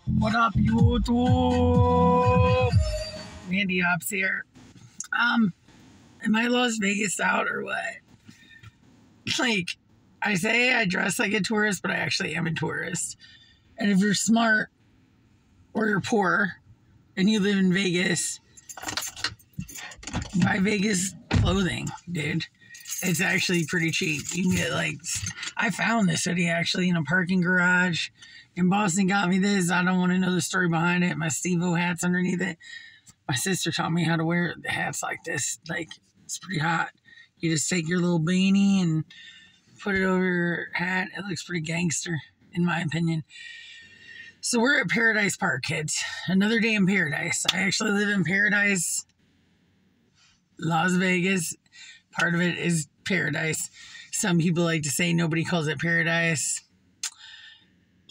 What up, YouTube? Mandee Hops here. Am I Las Vegas out or what? Like, I say I dress like a tourist, but I actually am a tourist. And if you're smart or you're poor and you live in Vegas, buy Vegas clothing, dude. It's actually pretty cheap. You can get I found this hoodie actually in a parking garage in Boston. Got me this. I don't want to know the story behind it. My Steve-O hat's underneath it. My sister taught me how to wear the hats like this. It's pretty hot. You just take your little beanie and put it over your hat. It looks pretty gangster, in my opinion. So we're at Paradise Park, kids. Another day in paradise. I actually live in Paradise, Las Vegas. Part of it is paradise. Some people like to say nobody calls it paradise.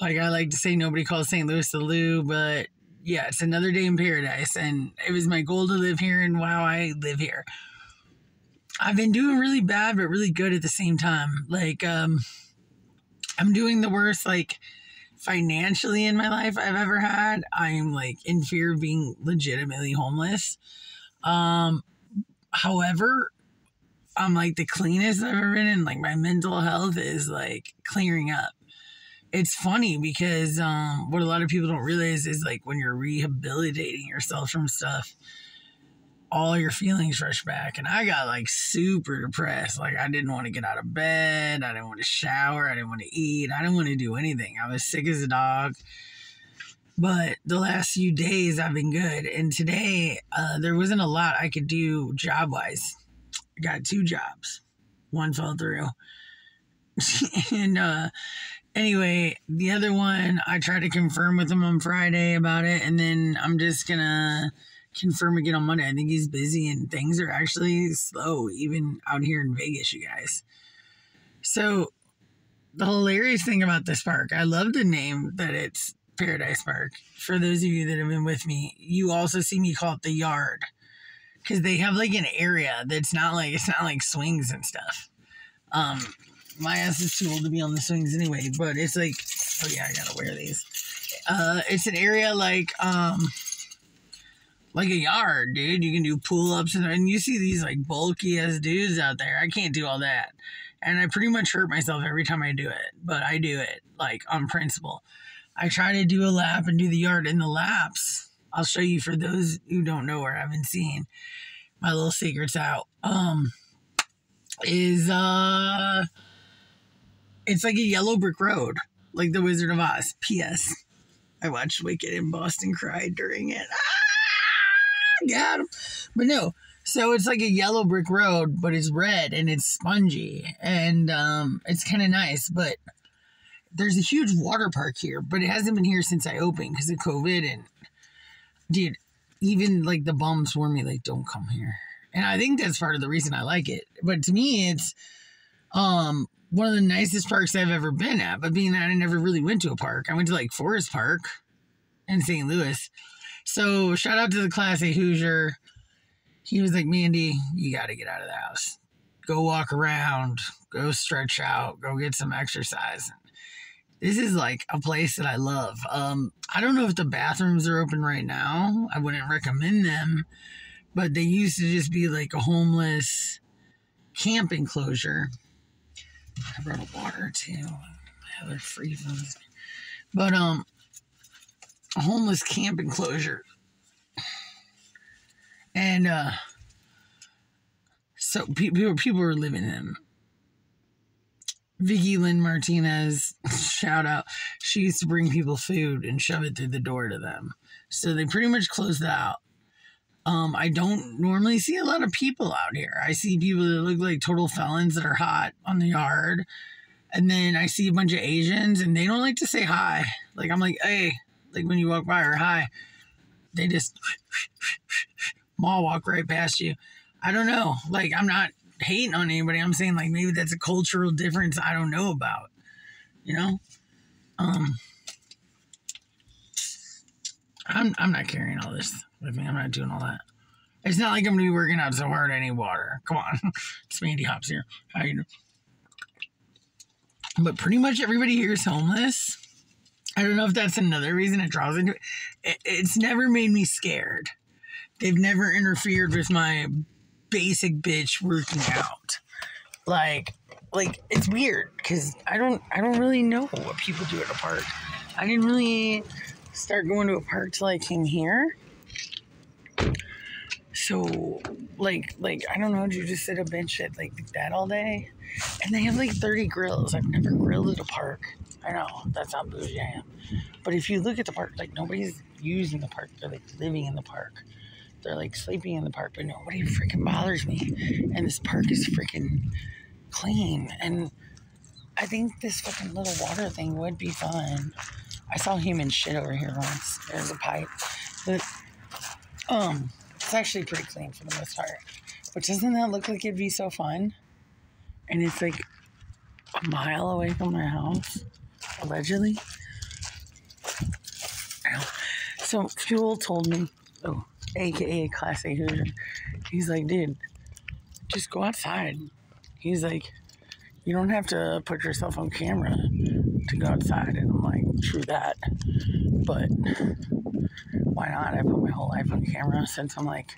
I like to say nobody calls St. Louis the Lou, but yeah, it's another day in paradise. And it was my goal to live here, and wow, I live here. I've been doing really bad, but really good at the same time. I'm doing the worst, financially in my life I've ever had. I'm in fear of being legitimately homeless. However, I'm the cleanest I've ever been, and my mental health is clearing up. It's funny because what a lot of people don't realize is when you're rehabilitating yourself from stuff, all your feelings rush back. And I got super depressed. I didn't want to get out of bed. I didn't want to shower. I didn't want to eat. I didn't want to do anything. I was sick as a dog. But the last few days I've been good. And today there wasn't a lot I could do job-wise. I got 2 jobs. One fell through. And anyway, the other one, I tried to confirm with him on Friday about it. And then I'm just going to confirm again on Monday. I think he's busy and things are actually slow, even out here in Vegas, you guys. So the hilarious thing about this park, I love the name that it's Paradise Park. For those of you that have been with me, you also see me call it the Yard. Because they have an area that's not it's not swings and stuff. My ass is too old to be on the swings anyway, but it's oh yeah, I gotta wear these. It's an area like a yard, dude. You can do pull-ups and you see these bulky ass dudes out there. I can't do all that. And I pretty much hurt myself every time I do it, but I do it on principle. I try to do a lap and do the yard. In the laps, I'll show you for those who don't know or haven't seen. My little secret's out. It's like a yellow brick road, like the Wizard of Oz. P.S. I watched Wicked in Boston, cried during it. Got him. But no, so it's like a yellow brick road, but it's red and it's spongy, and it's kind of nice. But there's a huge water park here, but it hasn't been here since I opened because of COVID. And dude, even the bums warn me don't come here, and I think that's part of the reason I like it. But to me, it's one of the nicest parks I've ever been at. But being that I never really went to a park, I went to Forest Park in St. Louis. So shout out to the class A Hoosier. He was like, Mandee, you got to get out of the house. Go walk around. Go stretch out. Go get some exercise. This is a place that I love. I don't know if the bathrooms are open right now. I wouldn't recommend them. But they used to just be a homeless camp enclosure. I brought a water too. They're freezing. But a homeless camp enclosure. And so people are living in them. Vicky Lynn Martinez, shout out. She used to bring people food and shove it through the door to them. So they pretty much closed that out. I don't normally see a lot of people out here. I see people that look like total felons that are hot on the yard. And then I see a bunch of Asians and they don't like to say hi. I'm hey, when you walk by or hi, they just mall walk right past you. I don't know. I'm not hating on anybody. I'm saying maybe that's a cultural difference I don't know about. I'm not carrying all this with me. I'm not doing all that. It's not like I'm gonna be working out so hard I need water. Come on. It's Mandee Hops here. How you doing? But pretty much everybody here is homeless. I don't know if that's another reason it draws into it. It's never made me scared. They've never interfered with my basic bitch working out. Like it's weird because I don't really know what people do at a park. I didn't really start going to a park till I came here. So like I don't know, do you just sit a bench at like that all day? And they have like 30 grills. I've never grilled at a park. I know that's how bougie I am. But if you look at the park, like nobody's using the park. They're like living in the park. They're like sleeping in the park, but nobody freaking bothers me. And this park is freaking clean. And I think this fucking little water thing would be fun. I saw human shit over here once. There's a pipe. But it's actually pretty clean for the most part. But doesn't that look like it'd be so fun? And it's like a mile away from my house, allegedly. So Fuel told me, aka Class A Hoosier, he's like, dude, just go outside. He's like, you don't have to put yourself on camera to go outside. And I'm like, true that. But why not? I put my whole life on camera since I'm like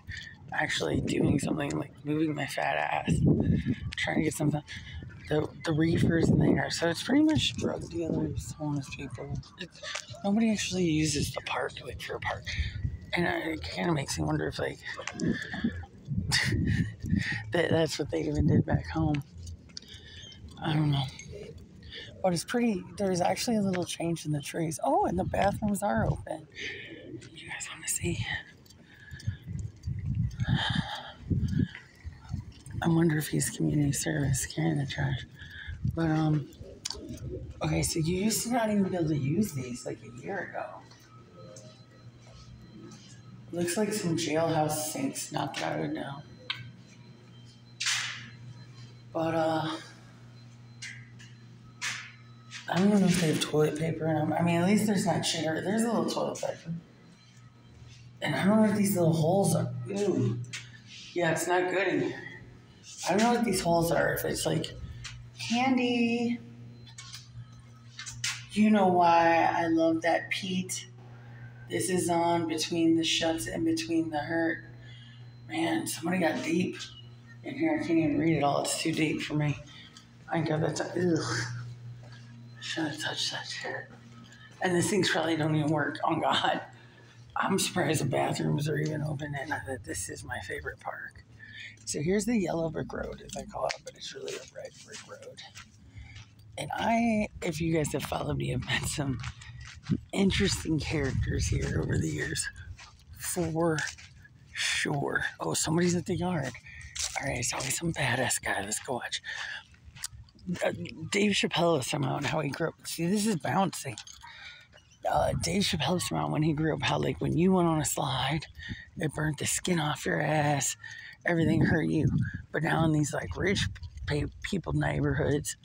actually doing something, like moving my fat ass, trying to get something. The reefers in there, so it's pretty much drug dealers, homeless people. Nobody actually uses the park like for a park, and it kind of makes me wonder if like that's what they even did back home. I don't know, but it's pretty. There's actually a little change in the trees. Oh, and the bathrooms are open. You guys want to see? I wonder if he's community service carrying the trash. But, okay, so you used to not even be able to use these like a year ago. Looks like some jailhouse sinks, not that I would know. But, I don't know if they have toilet paper in them. I mean, at least there's not shit, or there's a little toilet paper. And I don't know if these little holes are, ew. Yeah, it's not good in here. I don't know what these holes are. If it's like candy. You know why I love that Pete. This is on between the shuts and between the hurt. Man, somebody got deep in here. I can't even read it all. It's too deep for me. I ain't got that time. Ugh. Shouldn't have touched that shit. And these things probably don't even work. On God. I'm surprised the bathrooms are even open and that this is my favorite park. So here's the yellow brick road, as I call it, but it's really a red brick road. And if you guys have followed me, I've met some interesting characters here over the years. For sure. Oh, somebody's at the yard. All right, it's always some badass guy. Let's go watch. Dave Chappelle was somehow and how he grew up. See, this is bouncing. Dave Chappelle was somehow when he grew up, how like when you went on a slide, it burnt the skin off your ass. Everything hurt you. But now in these like rich people neighborhoods,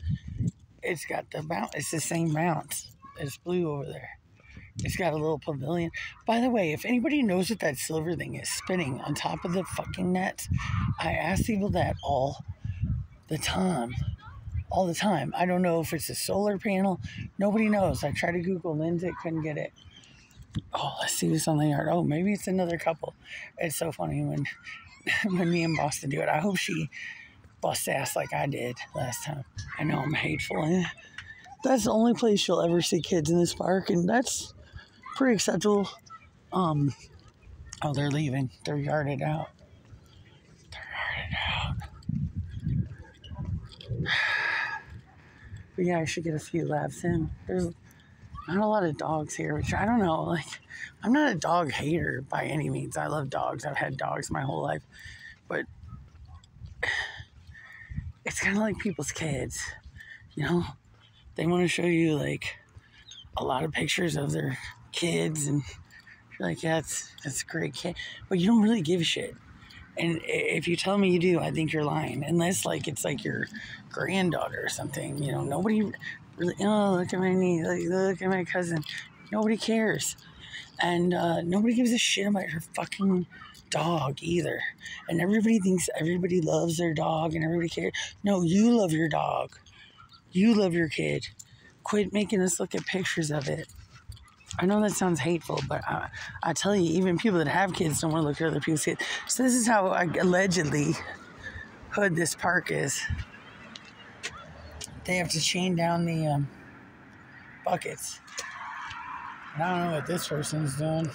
it's got the bounce. It's the same bounce. It's blue over there. It's got a little pavilion. By the way, if anybody knows what that silver thing is spinning on top of the fucking nets, I ask people that all the time. All the time. I don't know if it's a solar panel. Nobody knows. I tried to Google Lindsay, couldn't get it. Oh, let's see who's on the yard. Oh, maybe it's another couple. It's so funny when me and Boston do it. I hope she busts ass like I did last time. I know I'm hateful. That's the only place you'll ever see kids in this park, and that's pretty acceptable. Oh, they're leaving. They're yarded out. But yeah, I should get a few laps in. There's not a lot of dogs here, which I don't know. Like, I'm not a dog hater by any means. I love dogs. I've had dogs my whole life. But it's kind of like people's kids, you know? They want to show you, like, a lot of pictures of their kids, and you're like, yeah, it's a great kid. But you don't really give a shit. And if you tell me you do, I think you're lying. Unless, like, it's like your granddaughter or something. You know, nobody really, oh, look at my niece, look at my cousin. Nobody cares. And nobody gives a shit about your fucking dog either. And everybody thinks everybody loves their dog and everybody cares. No, you love your dog. You love your kid. Quit making us look at pictures of it. I know that sounds hateful, but I tell you, even people that have kids don't want to look at other people's kids. So this is how allegedly hood this park is. They have to chain down the buckets. And I don't know what this person's doing.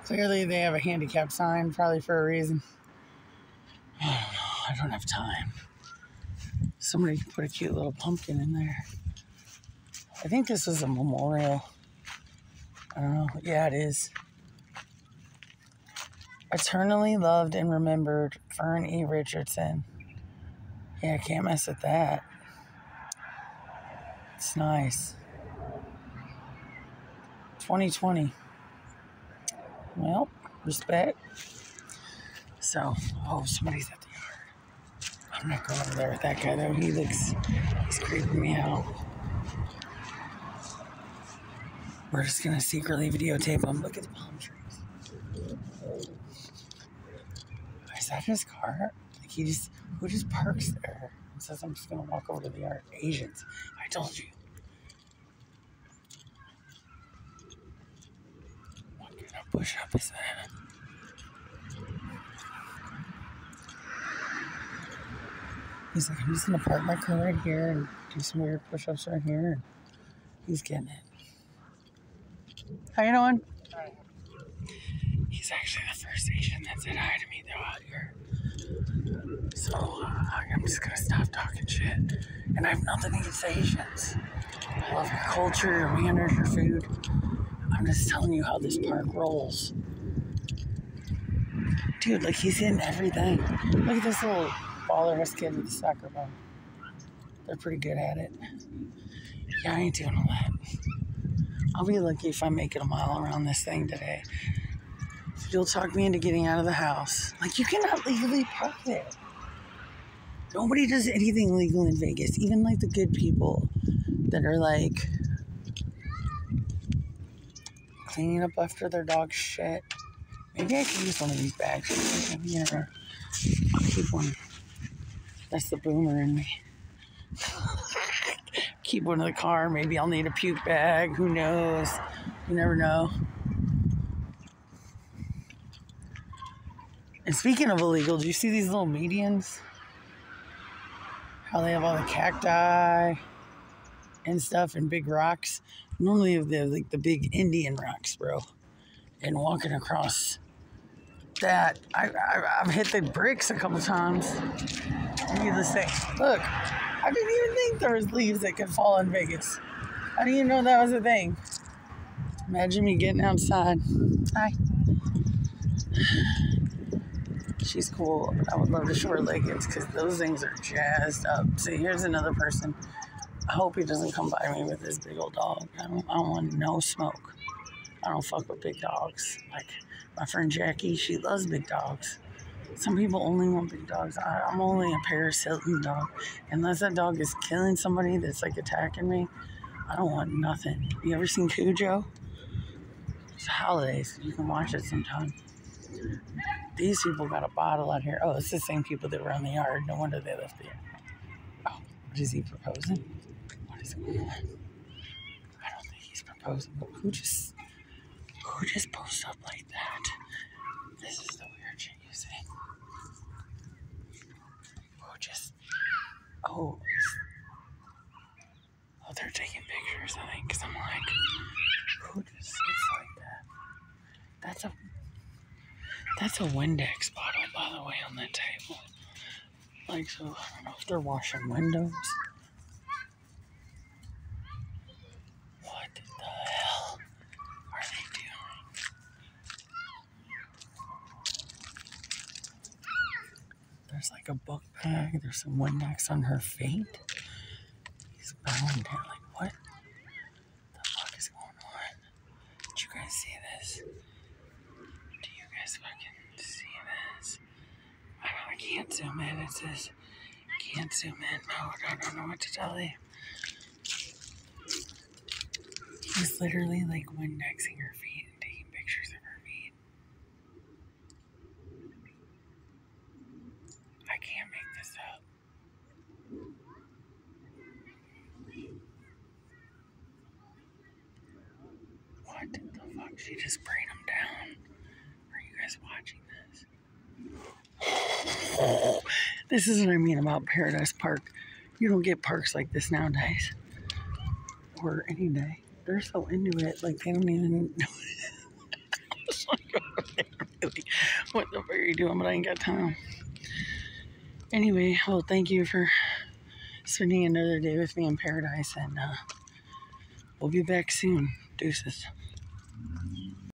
Clearly they have a handicap sign, probably for a reason. I don't have time. Somebody put a cute little pumpkin in there. I think this was a memorial. I don't know. Yeah, it is. Eternally loved and remembered, Fern E. Richardson. Yeah, I can't mess with that. It's nice. 2020. Well, respect. So, somebody's at the yard. I'm not going over there with that guy, though. He's creeping me out. We're just going to secretly videotape him. Look at the palm trees. Is that his car? Like who just parks there and says, I'm just going to walk over to the yard? Asians. I told you. What kind of push-up is that? He's like, I'm just going to park my car right here and do some weird push-ups right here. And he's getting it. How you doing? Hi. He's actually the first Asian that said hi to me, though, out here. So, I'm just going to stop talking shit. And I have nothing against Asians. I love your culture, your manners, your food. I'm just telling you how this park rolls. Dude, like, he's hitting everything. Look at this little baller-ass kid with the soccer ball. They're pretty good at it. Yeah, I ain't doing all that. I'll be lucky if I make it a mile around this thing today. You'll talk me into getting out of the house. Like, you cannot legally park there. Nobody does anything legal in Vegas. Even, like, the good people that are, like, cleaning up after their dog's shit. Maybe I can use one of these bags. Maybe I'll keep one. That's the boomer in me. Keep one in the car. Maybe I'll need a puke bag. Who knows? You never know. And speaking of illegal, do you see these little medians? How they have all the cacti and stuff and big rocks. Normally they're like the big Indian rocks, bro. And walking across that, I've hit the bricks a couple times. Needless to say, look, I didn't even think there was leaves that could fall in Vegas. I didn't even know that was a thing. Imagine me getting outside. Hi. She's cool. I would love to show her leggings because those things are jazzed up. See, here's another person. I hope he doesn't come by me with his big old dog. I don't want no smoke. I don't fuck with big dogs. Like my friend Jackie, she loves big dogs. Some people only want big dogs. I'm only a Paris Hilton dog. Unless that dog is killing somebody that's like attacking me, I don't want nothing. You ever seen Cujo? It's holidays. You can watch it sometime. These people got a bottle out here. Oh, it's the same people that were on the yard. No wonder they left the yard. Oh, what is he proposing? What is going on? I don't think he's proposing, but who just posts up like that? This is the weird shit you say. Oh, they're taking pictures, I think, because I'm like, who just sits like that? That's a Windex bottle, by the way, on that table. Like, so, I don't know if they're washing windows. What the hell are they doing? There's like a book bag. There's some Windex on her feet. He's bowing down. Like, what the fuck is going on? Did you guys see this? Do you guys fucking see this? I can't zoom in. It says, can't zoom in mode. I don't know what to tell you. He's literally like Windexing her feet and taking pictures of her feet. I can't make this up. What they just braid them down. Are you guys watching this? This is what I mean about Paradise Park. You don't get parks like this nowadays. Or any day. They're so into it, like they don't even know. Really, what the fuck are you doing? But I ain't got time. Anyway, well, thank you for spending another day with me in paradise, and we'll be back soon. Deuces.